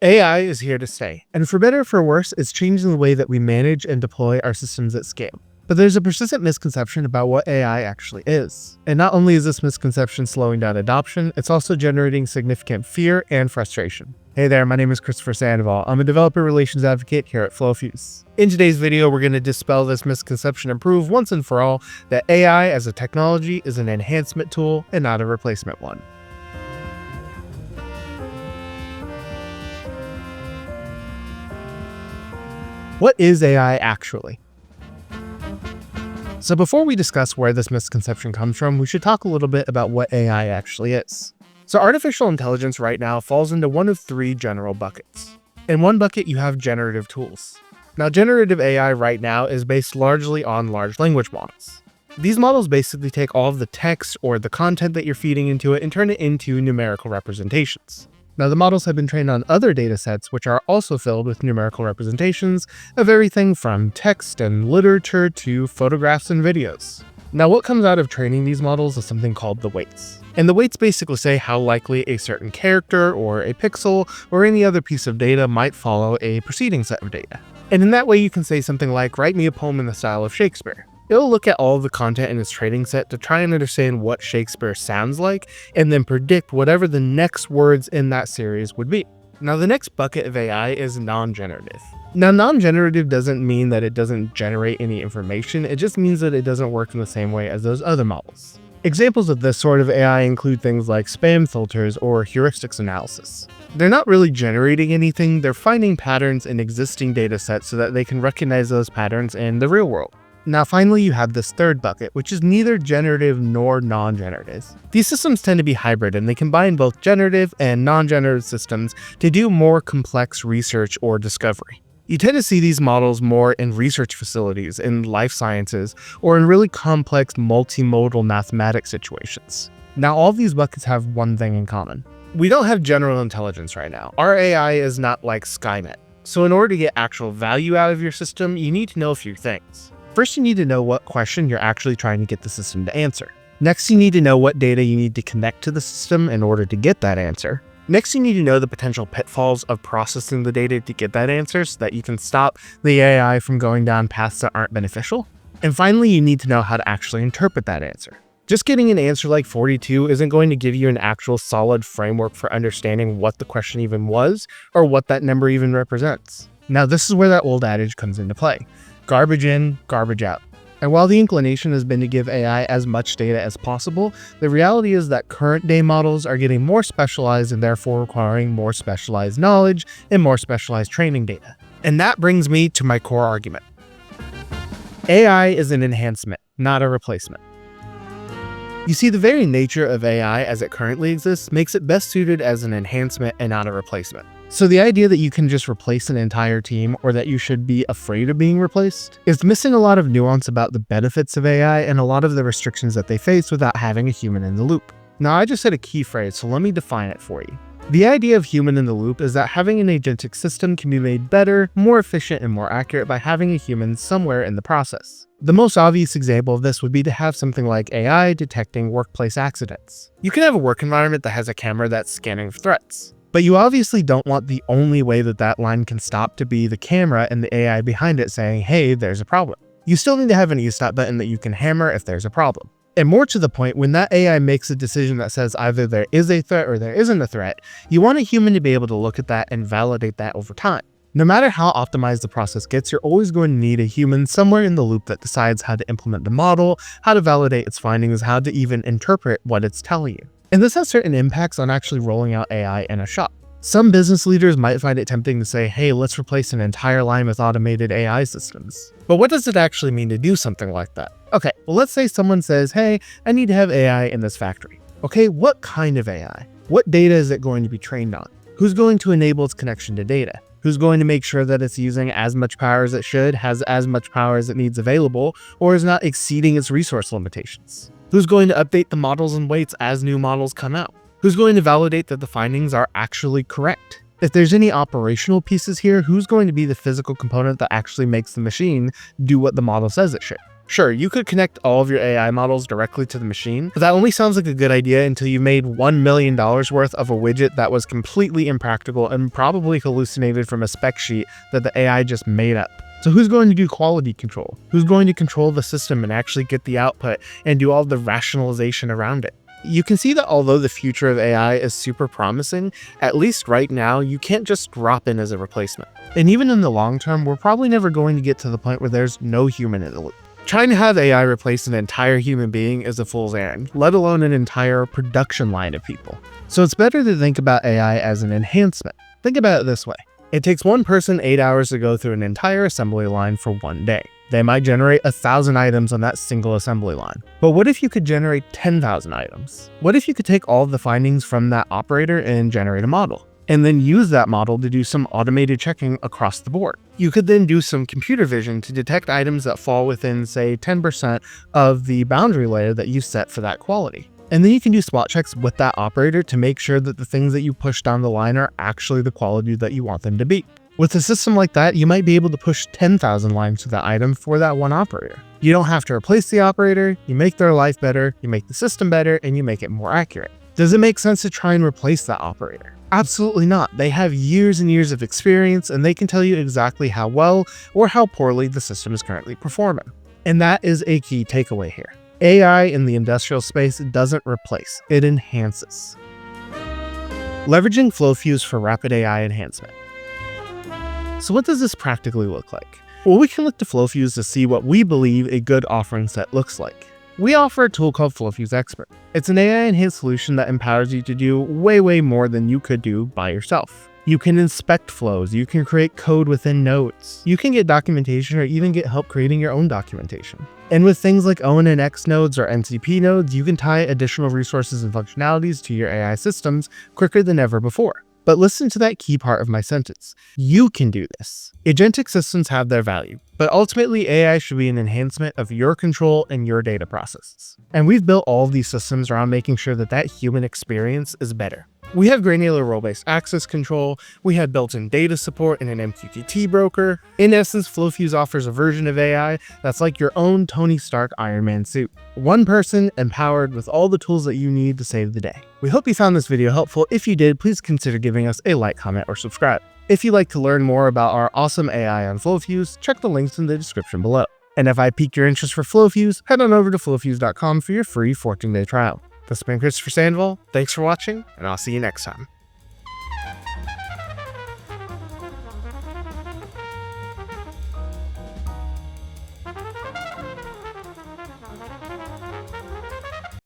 AI is here to stay, and for better or for worse, it's changing the way that we manage and deploy our systems at scale. But there's a persistent misconception about what AI actually is. And not only is this misconception slowing down adoption, it's also generating significant fear and frustration. Hey there, my name is Christopher Sandoval. I'm a developer relations advocate here at Flowfuse. In today's video, we're going to dispel this misconception and prove once and for all that AI as a technology is an enhancement tool and not a replacement one. What is AI actually? So before we discuss where this misconception comes from, we should talk a little bit about what AI actually is. So artificial intelligence right now falls into one of three general buckets. In one bucket, you have generative tools. Now, generative AI right now is based largely on large language models. These models basically take all of the text or the content that you're feeding into it and turn it into numerical representations. Now, the models have been trained on other data sets which are also filled with numerical representations of everything from text and literature to photographs and videos. Now, what comes out of training these models is something called the weights. And the weights basically say how likely a certain character or a pixel or any other piece of data might follow a preceding set of data. And in that way, you can say something like, write me a poem in the style of Shakespeare. It'll look at all of the content in its training set to try and understand what Shakespeare sounds like, and then predict whatever the next words in that series would be. Now, the next bucket of AI is non-generative. Now, non-generative doesn't mean that it doesn't generate any information, it just means that it doesn't work in the same way as those other models. Examples of this sort of AI include things like spam filters or heuristics analysis. They're not really generating anything, they're finding patterns in existing data sets so that they can recognize those patterns in the real world. Now finally, you have this third bucket, which is neither generative nor non-generative. These systems tend to be hybrid and they combine both generative and non-generative systems to do more complex research or discovery. You tend to see these models more in research facilities, in life sciences, or in really complex multimodal mathematics situations. Now all of these buckets have one thing in common. We don't have general intelligence right now. Our AI is not like Skynet. So in order to get actual value out of your system, you need to know a few things. First, you need to know what question you're actually trying to get the system to answer. Next, you need to know what data you need to connect to the system in order to get that answer. Next, you need to know the potential pitfalls of processing the data to get that answer so that you can stop the AI from going down paths that aren't beneficial. And finally, you need to know how to actually interpret that answer. Just getting an answer like 42 isn't going to give you an actual solid framework for understanding what the question even was or what that number even represents. Now, this is where that old adage comes into play. Garbage in, garbage out. And while the inclination has been to give AI as much data as possible, the reality is that current day models are getting more specialized and therefore requiring more specialized knowledge and more specialized training data. And that brings me to my core argument. AI is an enhancement, not a replacement. You see, the very nature of AI as it currently exists makes it best suited as an enhancement and not a replacement. So the idea that you can just replace an entire team or that you should be afraid of being replaced is missing a lot of nuance about the benefits of AI and a lot of the restrictions that they face without having a human in the loop. Now, I just said a key phrase, so let me define it for you. The idea of human in the loop is that having an agentic system can be made better, more efficient, and more accurate by having a human somewhere in the process. The most obvious example of this would be to have something like AI detecting workplace accidents. You can have a work environment that has a camera that's scanning threats. But you obviously don't want the only way that that line can stop to be the camera and the AI behind it saying, hey, there's a problem. You still need to have an e-stop button that you can hammer if there's a problem. And more to the point, when that AI makes a decision that says either there is a threat or there isn't a threat, you want a human to be able to look at that and validate that over time. No matter how optimized the process gets, you're always going to need a human somewhere in the loop that decides how to implement the model, how to validate its findings, how to even interpret what it's telling you. And this has certain impacts on actually rolling out AI in a shop. Some business leaders might find it tempting to say, hey, let's replace an entire line with automated AI systems. But what does it actually mean to do something like that? Okay, well, let's say someone says, hey, I need to have AI in this factory. Okay, what kind of AI? What data is it going to be trained on? Who's going to enable its connection to data? Who's going to make sure that it's using as much power as it should, has as much power as it needs available, or is not exceeding its resource limitations? Who's going to update the models and weights as new models come out? Who's going to validate that the findings are actually correct? If there's any operational pieces here, who's going to be the physical component that actually makes the machine do what the model says it should? Sure, you could connect all of your AI models directly to the machine, but that only sounds like a good idea until you made $1 million worth of a widget that was completely impractical and probably hallucinated from a spec sheet that the AI just made up. So who's going to do quality control? Who's going to control the system and actually get the output and do all the rationalization around it? You can see that although the future of AI is super promising, at least right now, you can't just drop in as a replacement. And even in the long term, we're probably never going to get to the point where there's no human in the loop. Trying to have AI replace an entire human being is a fool's errand, let alone an entire production line of people. So it's better to think about AI as an enhancement. Think about it this way. It takes one person 8 hours to go through an entire assembly line for one day. They might generate 1,000 items on that single assembly line. But what if you could generate 10,000 items? What if you could take all of the findings from that operator and generate a model, and then use that model to do some automated checking across the board? You could then do some computer vision to detect items that fall within, say, 10% of the boundary layer that you set for that quality. And then you can do spot checks with that operator to make sure that the things that you push down the line are actually the quality that you want them to be. With a system like that, you might be able to push 10,000 lines to that item for that one operator. You don't have to replace the operator, you make their life better, you make the system better, and you make it more accurate. Does it make sense to try and replace that operator? Absolutely not. They have years and years of experience, and they can tell you exactly how well or how poorly the system is currently performing. And that is a key takeaway here. AI in the industrial space doesn't replace, it enhances. Leveraging Flowfuse for rapid AI enhancement. So what does this practically look like? Well, we can look to Flowfuse to see what we believe a good offering set looks like. We offer a tool called Flowfuse Expert. It's an AI-enhanced solution that empowers you to do way more than you could do by yourself. You can inspect flows, you can create code within nodes, you can get documentation or even get help creating your own documentation. And with things like ONNX nodes or NCP nodes, you can tie additional resources and functionalities to your AI systems quicker than ever before. But listen to that key part of my sentence. You can do this. Agentic systems have their value, but ultimately AI should be an enhancement of your control and your data processes. And we've built all of these systems around making sure that that human experience is better. We have granular role-based access control, we have built-in data support and an MQTT broker. In essence, Flowfuse offers a version of AI that's like your own Tony Stark Iron Man suit. One person empowered with all the tools that you need to save the day. We hope you found this video helpful. If you did, please consider giving us a like, comment, or subscribe. If you'd like to learn more about our awesome AI on Flowfuse, check the links in the description below. And if I piqued your interest for Flowfuse, head on over to flowfuse.com for your free 14-day trial. This has been Christopher Sandoval. Thanks for watching, and I'll see you next time.